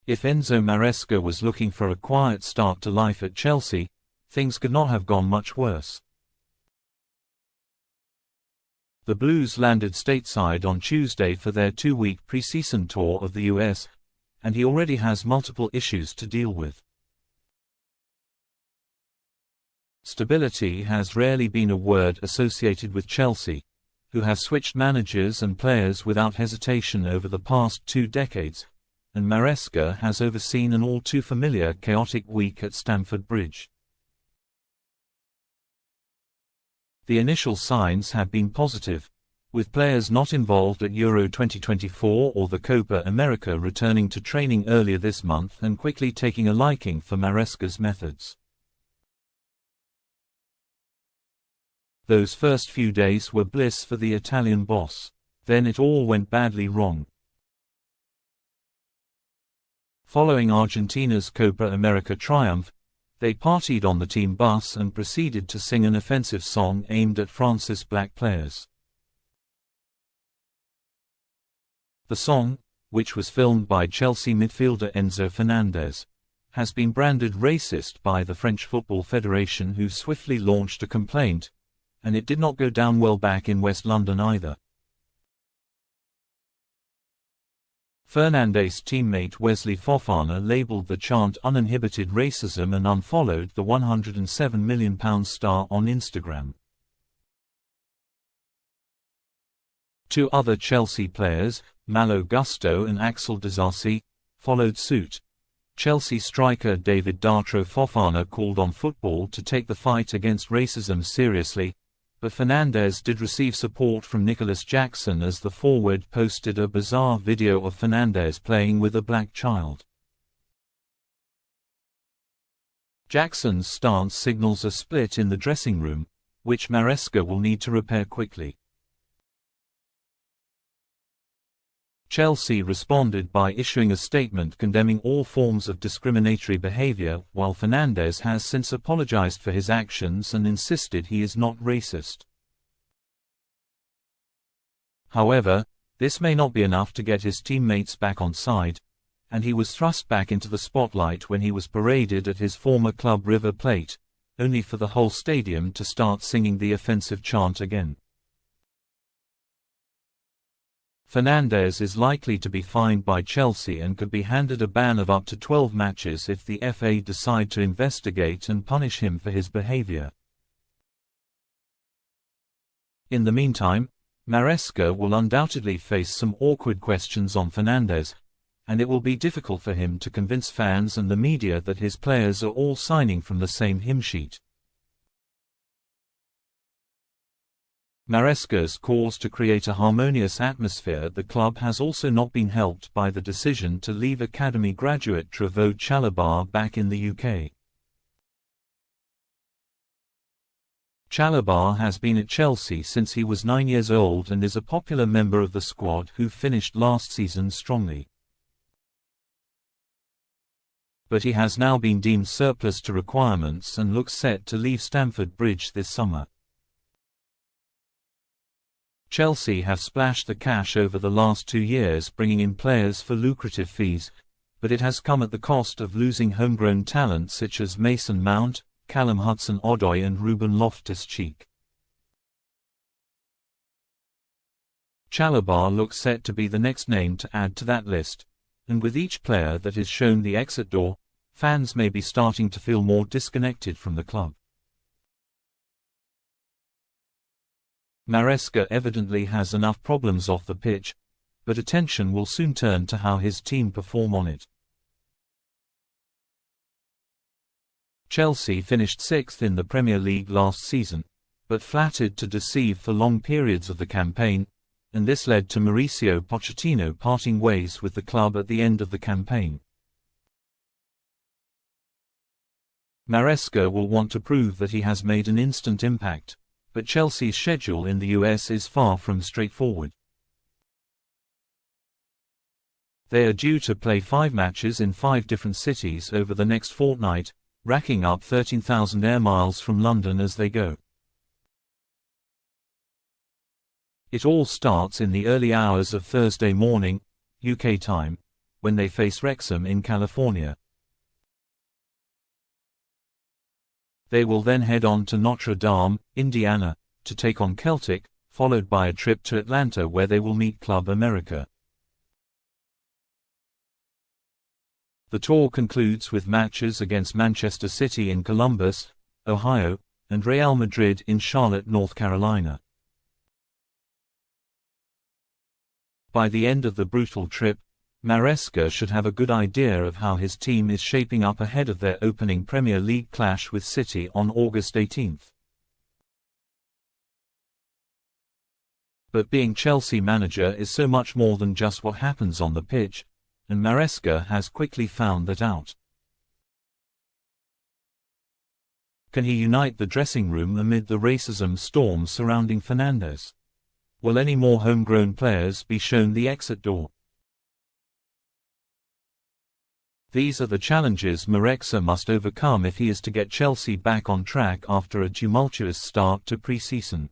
If Enzo Maresca was looking for a quiet start to life at Chelsea, things could not have gone much worse. The Blues landed stateside on Tuesday for their 2-week pre-season tour of the US, and he already has multiple issues to deal with. Stability has rarely been a word associated with Chelsea, who have switched managers and players without hesitation over the past 2 decades, and Maresca has overseen an all-too-familiar chaotic week at Stamford Bridge. The initial signs have been positive, with players not involved at Euro 2024 or the Copa America returning to training earlier this month and quickly taking a liking for Maresca's methods. Those first few days were bliss for the Italian boss. Then it all went badly wrong. Following Argentina's Copa America triumph, they partied on the team bus and proceeded to sing an offensive song aimed at France's black players. The song, which was filmed by Chelsea midfielder Enzo Fernandez, has been branded racist by the French Football Federation, who swiftly launched a complaint, and it did not go down well back in West London either. Fernandez's teammate Wesley Fofana labelled the chant uninhibited racism and unfollowed the £107 million star on Instagram. 2 other Chelsea players, Malo Gusto and Axel Disasi, followed suit. Chelsea striker David Dartro Fofana called on football to take the fight against racism seriously, but Fernandez did receive support from Nicholas Jackson as the forward posted a bizarre video of Fernandez playing with a black child. Jackson's stance signals a split in the dressing room, which Maresca will need to repair quickly. Chelsea responded by issuing a statement condemning all forms of discriminatory behavior, while Fernandez has since apologized for his actions and insisted he is not racist. However, this may not be enough to get his teammates back on side, and he was thrust back into the spotlight when he was paraded at his former club River Plate, only for the whole stadium to start singing the offensive chant again. Fernandez is likely to be fined by Chelsea and could be handed a ban of up to 12 matches if the FA decide to investigate and punish him for his behaviour. In the meantime, Maresca will undoubtedly face some awkward questions on Fernandez, and it will be difficult for him to convince fans and the media that his players are all signing from the same hymn sheet. Maresca's cause to create a harmonious atmosphere at the club has also not been helped by the decision to leave academy graduate Trevoh Chalobah back in the UK. Chalobah has been at Chelsea since he was 9 years old and is a popular member of the squad who finished last season strongly. But he has now been deemed surplus to requirements and looks set to leave Stamford Bridge this summer. Chelsea have splashed the cash over the last 2 years bringing in players for lucrative fees, but it has come at the cost of losing homegrown talent such as Mason Mount, Callum Hudson-Odoi and Ruben Loftus-Cheek. Chalobah looks set to be the next name to add to that list, and with each player that is shown the exit door, fans may be starting to feel more disconnected from the club. Maresca evidently has enough problems off the pitch, but attention will soon turn to how his team perform on it. Chelsea finished 6th in the Premier League last season, but flattered to deceive for long periods of the campaign, and this led to Mauricio Pochettino parting ways with the club at the end of the campaign. Maresca will want to prove that he has made an instant impact, but Chelsea's schedule in the US is far from straightforward. They are due to play 5 matches in 5 different cities over the next fortnight, racking up 13,000 air miles from London as they go. It all starts in the early hours of Thursday morning, UK time, when they face Wrexham in California. They will then head on to Notre Dame, Indiana, to take on Celtic, followed by a trip to Atlanta where they will meet Club America. The tour concludes with matches against Manchester City in Columbus, Ohio, and Real Madrid in Charlotte, North Carolina. By the end of the brutal trip, Maresca should have a good idea of how his team is shaping up ahead of their opening Premier League clash with City on August 18. But being Chelsea manager is so much more than just what happens on the pitch, and Maresca has quickly found that out. Can he unite the dressing room amid the racism storm surrounding Fernandez? Will any more homegrown players be shown the exit door? These are the challenges Maresca must overcome if he is to get Chelsea back on track after a tumultuous start to pre-season.